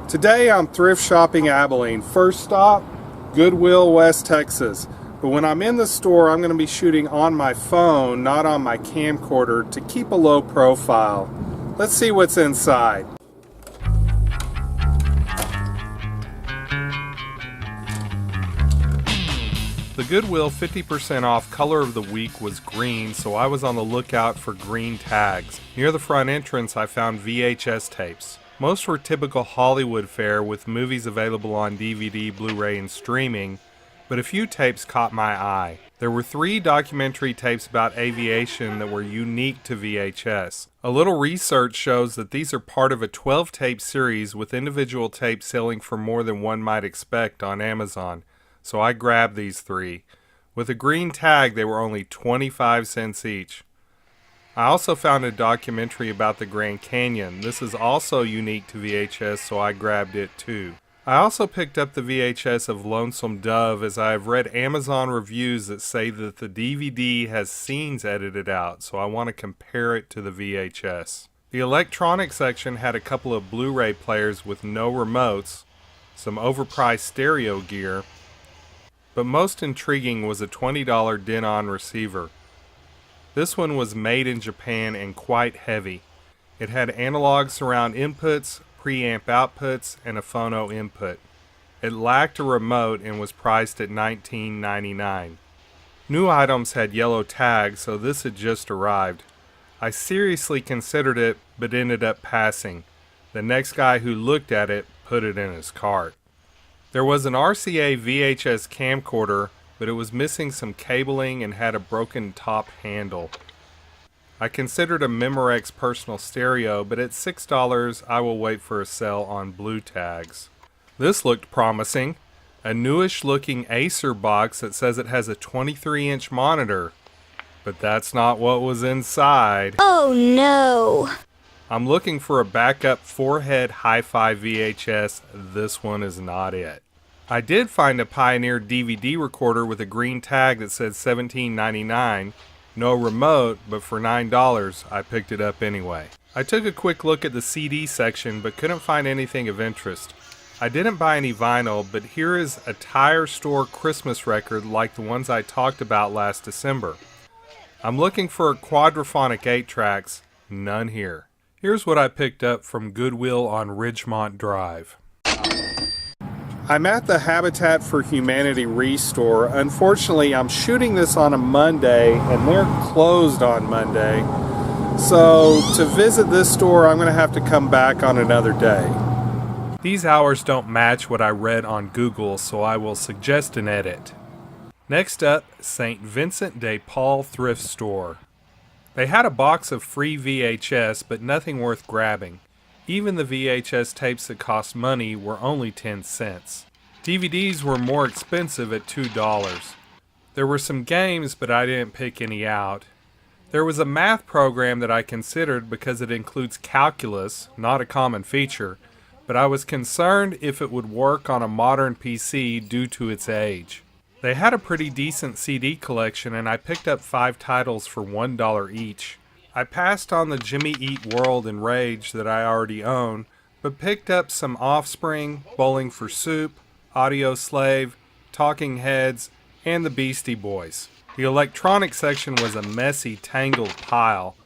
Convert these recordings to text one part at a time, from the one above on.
Today I'm thrift shopping Abilene. First stop, Goodwill, West Texas. But when I'm in the store, I'm going to be shooting on my phone, not on my camcorder, to keep a low profile. Let's see what's inside. The Goodwill 50% off color of the week was green, so I was on the lookout for green tags. Near the front entrance I found VHS tapes. Most were typical Hollywood fare with movies available on DVD, Blu-ray, and streaming, but a few tapes caught my eye. There were 3 documentary tapes about aviation that were unique to VHS. A little research shows that these are part of a 12-tape series with individual tapes selling for more than one might expect on Amazon, so I grabbed these 3. With a green tag, they were only 25 cents each. I also found a documentary about the Grand Canyon. This is also unique to VHS, so I grabbed it too. I also picked up the Vhs of Lonesome Dove, as I have read Amazon reviews that say that the DVD has scenes edited out, so I want to compare it to the VHS. The electronics section had a couple of Blu-ray players with no remotes, some overpriced stereo gear, but most intriguing was a $20 Denon receiver. This one was made in Japan and quite heavy. It had analog surround inputs, preamp outputs, and a phono input. It lacked a remote and was priced at $19.99. New items had yellow tags, so this had just arrived. I seriously considered it, but ended up passing. The next guy who looked at it put it in his cart. There was an RCA Vhs camcorder, but it was missing some cabling and had a broken top handle. I considered a Memorex personal stereo, but at $6 I will wait for a sale on blue tags. This looked promising. A newish looking Acer box that says it has a 23-inch monitor. But that's not what was inside. Oh no! I'm looking for a backup 4-head hi-fi VHS. This one is not it. I did find a Pioneer DVD recorder with a green tag that said $17.99. No remote, but for $9 I picked it up anyway. I took a quick look at the CD section but couldn't find anything of interest. I didn't buy any vinyl, but here is a tire store Christmas record like the ones I talked about last December. I'm looking for quadraphonic 8-tracks, none here. Here's what I picked up from Goodwill on Ridgemont Drive. I'm at the Habitat for Humanity Restore. Unfortunately, I'm shooting this on a Monday, and they're closed on Monday. So, to visit this store, I'm going to have to come back on another day. These hours don't match what I read on Google, so I will suggest an edit. Next up, St. Vincent de Paul Thrift Store. They had a box of free VHS, but nothing worth grabbing. Even the VHS tapes that cost money were only 10 cents. DVDs were more expensive at $2. There were some games, but I didn't pick any out. There was a math program that I considered because it includes calculus, not a common feature, but I was concerned if it would work on a modern PC due to its age. They had a pretty decent CD collection, and I picked up 5 titles for $1 each. I passed on the Jimmy Eat World and Rage that I already own, but picked up some Offspring, Bowling for Soup, Audioslave, Talking Heads, and the Beastie Boys. The electronics section was a messy, tangled pile.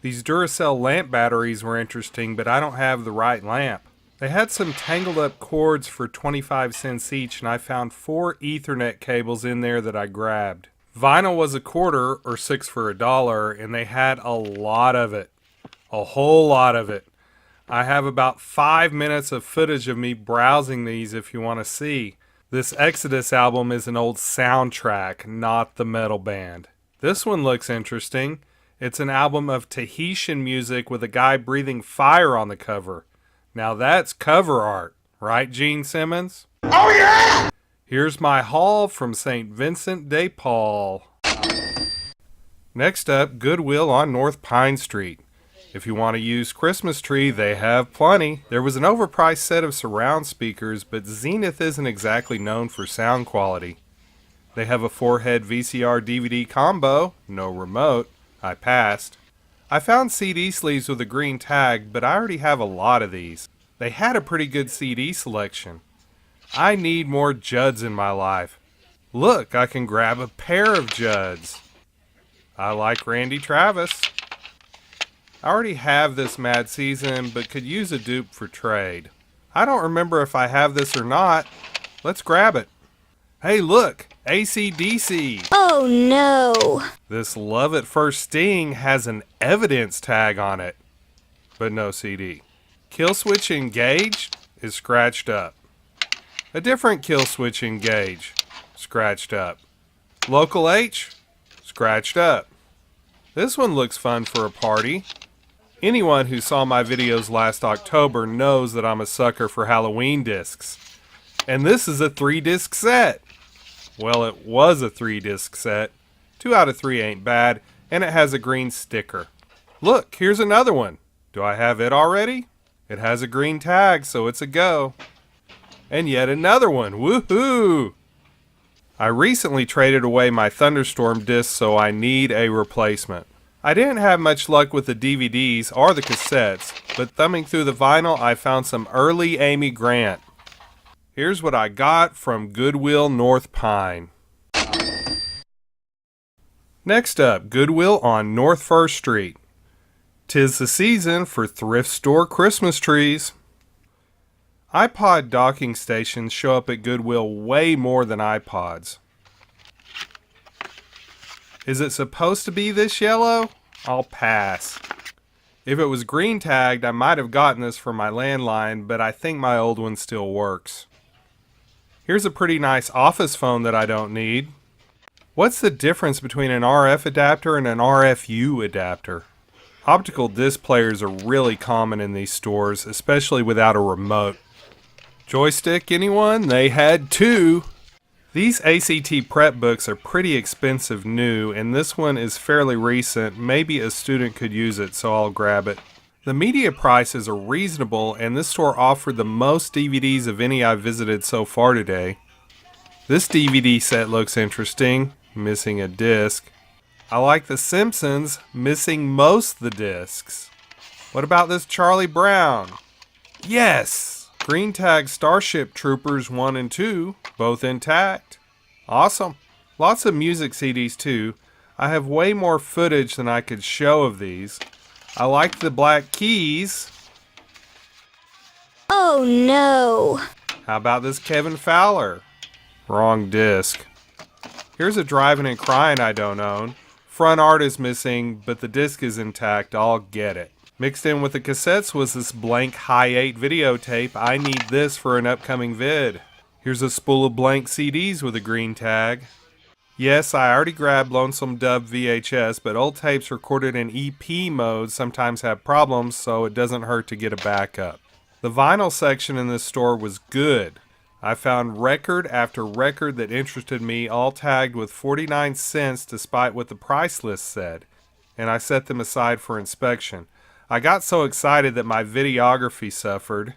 These Duracell lamp batteries were interesting, but I don't have the right lamp. They had some tangled up cords for 25 cents each, and I found 4 Ethernet cables in there that I grabbed. Vinyl was a quarter, or 6 for $1, and they had a lot of it. A whole lot of it. I have about 5 minutes of footage of me browsing these if you want to see. This Exodus album is an old soundtrack, not the metal band. This one looks interesting. It's an album of Tahitian music with a guy breathing fire on the cover. Now that's cover art, right, Gene Simmons? Oh yeah! Here's my haul from St. Vincent de Paul. Next up, Goodwill on North Pine Street. If you want to use Christmas tree, they have plenty. There was an overpriced set of surround speakers, but Zenith isn't exactly known for sound quality. They have a 4-head VCR DVD combo, no remote. I passed. I found CD sleeves with a green tag, but I already have a lot of these. They had a pretty good CD selection. I need more Judds in my life. Look, I can grab a pair of Judds. I like Randy Travis. I already have this Mad Season, but could use a dupe for trade. I don't remember if I have this or not. Let's grab it. Hey look, AC/DC. Oh no. This Love at First Sting has an evidence tag on it, but no CD. Kill Switch Engage is scratched up. A different Kill Switch Engage, scratched up. Local H, scratched up. This one looks fun for a party. Anyone who saw my videos last October knows that I'm a sucker for Halloween discs. And this is a 3-disc set. Well, it was a 3-disc set. 2 out of 3 ain't bad, and it has a green sticker. Look, here's another one. Do I have it already? It has a green tag, so it's a go. And yet another one. Woohoo! I recently traded away my Thunderstorm disc, so I need a replacement. I didn't have much luck with the DVDs or the cassettes, but thumbing through the vinyl, I found some early Amy Grant. Here's what I got from Goodwill North Pine. Next up, Goodwill on North First Street. 'Tis the season for thrift store Christmas trees. iPod docking stations show up at Goodwill way more than iPods. Is it supposed to be this yellow? I'll pass. If it was green tagged, I might have gotten this for my landline, but I think my old one still works. Here's a pretty nice office phone that I don't need. What's the difference between an RF adapter and an RFU adapter? Optical disc players are really common in these stores, especially without a remote. Joystick, anyone? They had 2. These ACT prep books are pretty expensive new, and this one is fairly recent. Maybe a student could use it, so I'll grab it. The media prices are reasonable, and this store offered the most DVDs of any I've visited so far today. This DVD set looks interesting, missing a disc. I like The Simpsons, missing most the discs. What about this Charlie Brown? Yes! Green tag Starship Troopers 1 and 2, both intact. Awesome. Lots of music CDs too. I have way more footage than I could show of these. I like the Black Keys. Oh no. How about this Kevin Fowler? Wrong disc. Here's a Driving and Crying I don't own. Front art is missing, but the disc is intact. I'll get it. Mixed in with the cassettes was this blank High 8 videotape. I need this for an upcoming vid. Here's a spool of blank CDs with a green tag. Yes, I already grabbed Lonesome Dove VHS, but old tapes recorded in EP mode sometimes have problems, so it doesn't hurt to get a backup. The vinyl section in this store was good. I found record after record that interested me, all tagged with 49 cents despite what the price list said, and I set them aside for inspection. I got so excited that my videography suffered,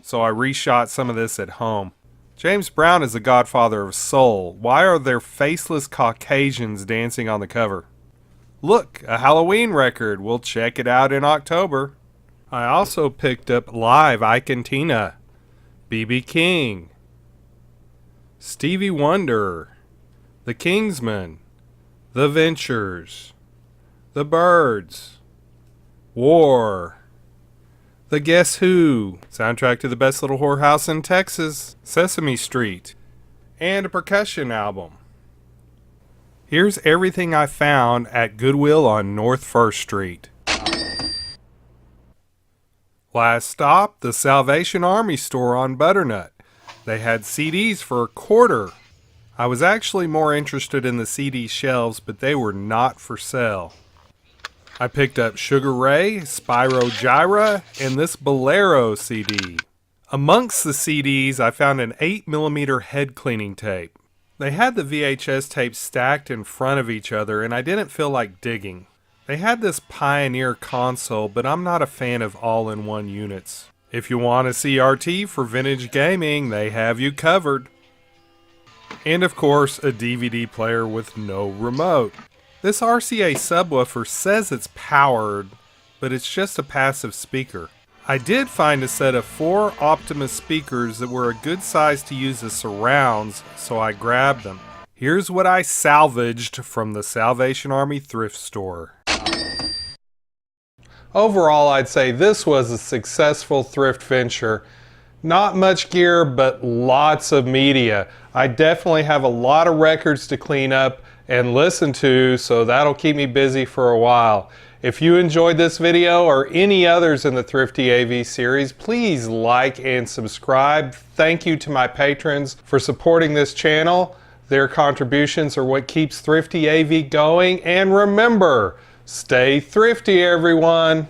so I reshot some of this at home. James Brown is the godfather of soul. Why are there faceless Caucasians dancing on the cover? Look, a Halloween record. We'll check it out in October. I also picked up Live Ike and Tina, B.B. King, Stevie Wonder, The Kingsmen, The Ventures, The Byrds, War, The Guess Who, soundtrack to The Best Little Whorehouse in Texas, Sesame Street, and a percussion album. Here's everything I found at Goodwill on North First Street. Last stop, the Salvation Army store on Butternut. They had CDs for $0.25. I was actually more interested in the CD shelves, but they were not for sale. I picked up Sugar Ray, Spyro Gyra, and this Bolero CD. Amongst the CDs, I found an 8mm head cleaning tape. They had the VHS tapes stacked in front of each other, and I didn't feel like digging. They had this Pioneer console, but I'm not a fan of all-in-one units. If you want a CRT for vintage gaming, they have you covered. And of course, a DVD player with no remote. This RCA subwoofer says it's powered, but it's just a passive speaker. I did find a set of 4 Optimus speakers that were a good size to use as surrounds, so I grabbed them. Here's what I salvaged from the Salvation Army thrift store. Overall, I'd say this was a successful thrift venture. Not much gear, but lots of media. I definitely have a lot of records to clean up and listen to, so that'll keep me busy for a while. If you enjoyed this video or any others in the Thrifty AV series, please like and subscribe. Thank you to my patrons for supporting this channel. Their contributions are what keeps Thrifty AV going. And remember, stay thrifty, everyone.